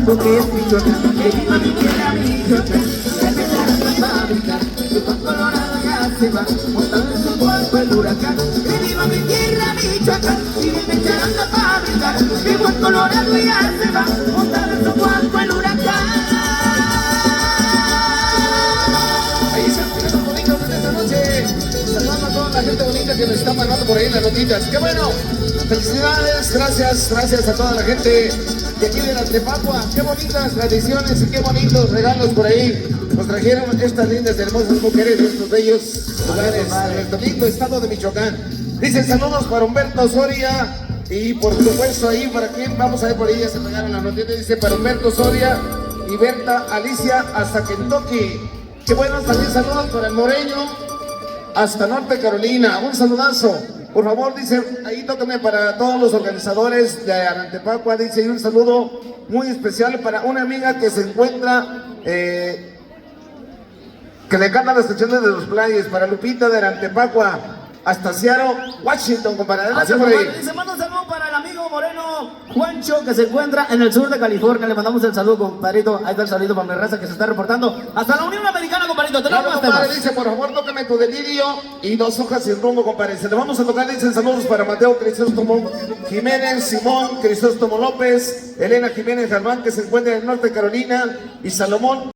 Que es Michoacán, que viva mi tierra Michoacán, que me dejan la fábrica, que con Colorado ya se va, montando en su cuerpo el huracán. Que viva mi tierra Michoacán, y me echarán la fábrica, que con Colorado ya se va, montando en su cuerpo el huracán. Ahí se han tirado bonitos en esta noche, saludando a todos. gente bonita que me está mandando por ahí en las notitas. ¡Qué bueno! Felicidades, gracias a toda la gente de aquí de Antepacua. Qué bonitas tradiciones y qué bonitos regalos por ahí nos trajeron estas lindas y hermosas mujeres de estos bellos lugares de nuestro lindo estado de Michoacán. Dicen saludos para Humberto Soria y por supuesto ahí para quien vamos a ver por ahí, ya se pegaron las noticias. Dice para Humberto Soria y Berta Alicia hasta Kentucky. Qué buenos también saludos para el Moreño hasta Norte Carolina. Un saludazo. Por favor, dice, ahí tócame para todos los organizadores de Antepacua, dice, y un saludo muy especial para una amiga que se encuentra, que le cantan las canciones de los playas, para Lupita de Antepacua, hasta Seattle, Washington, compadre. Adelante por ahí. Dice, manda un saludo para el amigo Moreno Juancho, que se encuentra en el sur de California. Le mandamos el saludo, compadrito. Ahí está el saludo para mi raza que se está reportando hasta la Unión Americana, compadrito. Te lo Claro, compadre, dice, por favor, tócame tu delirio y 2 hojas sin rumbo, compadre. Se le vamos a tocar, dicen saludos para Mateo Crisóstomo Jiménez, Simón Crisóstomo López, Elena Jiménez Galván, que se encuentra en Norte Carolina, y Salomón